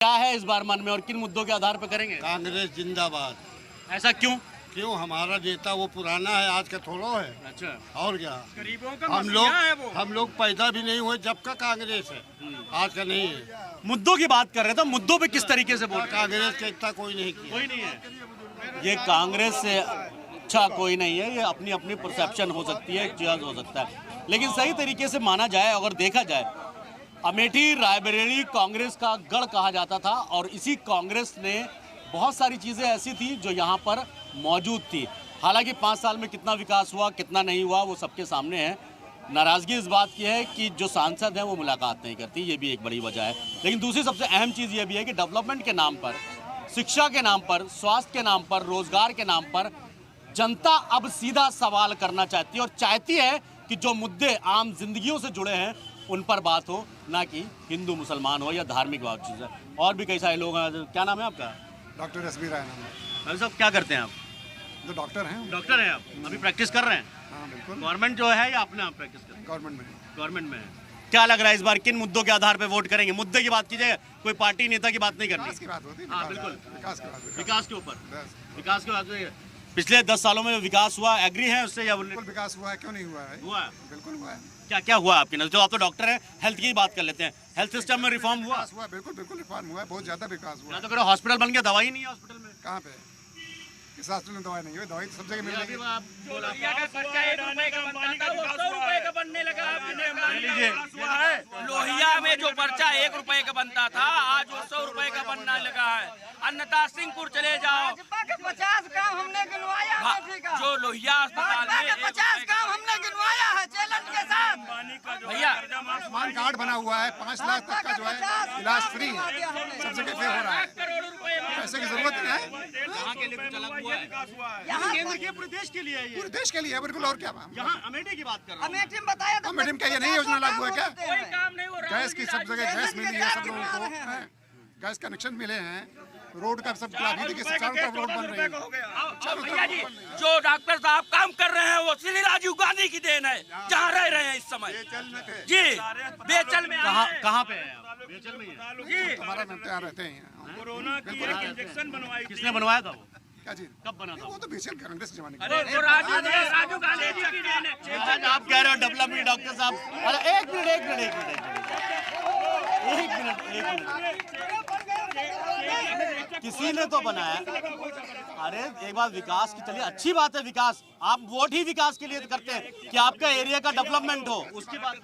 क्या है इस बार मन में और किन मुद्दों के आधार पर करेंगे? कांग्रेस जिंदाबाद। ऐसा क्यों? क्यों? हमारा नेता वो पुराना है, आज का थोड़ा है। अच्छा, और क्या, गरीबों का हम लोग पैदा भी नहीं हुए जब का कांग्रेस है, आज का नहीं है। मुद्दों की बात कर रहे थे, मुद्दों पे किस तरीके से बोल रहे हैं? कांग्रेस का इतना कोई नहीं किया। कोई नहीं है। ये कांग्रेस से अच्छा कोई नहीं है, ये अपनी अपनी परसेप्शन हो सकती है, चीज हो सकता है, लेकिन सही तरीके से माना जाए, अगर देखा जाए, अमेठी रायबरेली कांग्रेस का गढ़ कहा जाता था और इसी कांग्रेस ने बहुत सारी चीज़ें ऐसी थी जो यहाँ पर मौजूद थी। हालांकि 5 साल में कितना विकास हुआ कितना नहीं हुआ वो सबके सामने है। नाराज़गी इस बात की है कि जो सांसद हैं वो मुलाकात नहीं करती, ये भी एक बड़ी वजह है। लेकिन दूसरी सबसे अहम चीज़ ये भी है कि डेवलपमेंट के नाम पर, शिक्षा के नाम पर, स्वास्थ्य के नाम पर, रोजगार के नाम पर जनता अब सीधा सवाल करना चाहती है और चाहती है कि जो मुद्दे आम जिंदगियों से जुड़े हैं उन पर बात हो, ना कि हिंदू मुसलमान हो या धार्मिक बात चीज़ है। और भी कई सारे लोग हैं। क्या नाम है आपका? डॉक्टर एस बी राय नाम है। भाई साहब क्या करते हैं आप? तो डॉक्टर हैं। डॉक्टर हैं आप, अभी प्रैक्टिस कर रहे हैं? हाँ बिल्कुल। गवर्नमेंट जो है या अपने आप प्रैक्टिस कर रहे हैं? गवर्नमेंट में। गवर्नमेंट में है। क्या लग रहा है इस बार किन मुद्दों के आधार पे वोट करेंगे? मुद्दे की बात कीजिए, कोई पार्टी नेता की बात नहीं करनी। विकास की बात होती है। हाँ बिल्कुल, विकास की बात। विकास के ऊपर, बस। विकास के बाद पिछले 10 सालों में जो विकास हुआ, एग्री है उससे या बिल्कुल विकास हुआ है, क्यों नहीं हुआ है? हुआ है? बिल्कुल हुआ है। क्या क्या हुआ आपके नजर? तो आप तो डॉक्टर हैं, हेल्थ की बात कर लेते हैं। हेल्थ सिस्टम में रिफॉर्म हुआ? विकास हुआ, बिल्कुल बिल्कुल रिफॉर्म हुआ है, बहुत ज्यादा विकास हुआ या है। तो करो हॉस्पिटल बन गया, दवाई नहीं है हॉस्पिटल में। कहाँ पे? किस हॉस्पिटल में दवाई नहीं हुई? दवाई तो सब जगह मिल रही है। लोहिया का खर्चा 1 रुपए का बनता था वो 100 रुपए का बनने लगा। लोहिया में जो पर्चा 1 रुपए का बनता था आज वो 100 रुपए का बनने लगा है। अन्यथा सिंहपुर चले जाओ, 50 काम हमने गिनवाया है। जो लोहिया अस्पताल में 50 काम हमने गिनवाया है चैलेंज के साथ। भैया आयुष्मान कार्ड बना हुआ है, 5 लाख तक का जो है इलाज फ्री है, सब जगह फ्री हो रहा है। करोड़ रुपए पैसे की जरूरत नहीं है, कहाँ के लिए चला हुआ है? यहाँ केंद्र के पूरे देश के लिए है ये। पूरे देश के लिए है, बिल्कुल। और क्या? यहाँ अमेठी की बात कर रहा हूँ। अमेठी में बताया था। अमेठी में क्या ये नई योजना लागू है क्या? कोई काम नहीं हो रहा। गैस की सब जगह गैस मिली है सब लोगों को, हैं? गैस कनेक्शन मिले हैं, रोड का सब देखिए, चारों तरफ रोड बन रही है। भैया जी जो डॉक्टर साहब काम कर रहे हैं वो श्री राजीव गांधी की देन है, जहाँ रह रहे हैं इस समय जी। बेचल में कहाँ पे है आप? बेचल में ही है? जी हमारा यहाँ रहते हैं। कोरोना की एक इंजेक्शन बनवाई। किसने बनवाया था वो? क्या चीज? कब बना था? वो तो बेसिक कांग्रेस के जमाने का। अरे वो राजीव गांधी जी की देन है। आज आप कह रहे हो डेवलपमेंट डॉक्टर साहब। अरे एक मिनट, किसी ने तो बनाया। अरे एक बात, विकास की चलिए अच्छी बात है, विकास आप वोट ही विकास के लिए करते हैं कि आपका एरिया का डेवलपमेंट हो, उसकी बात।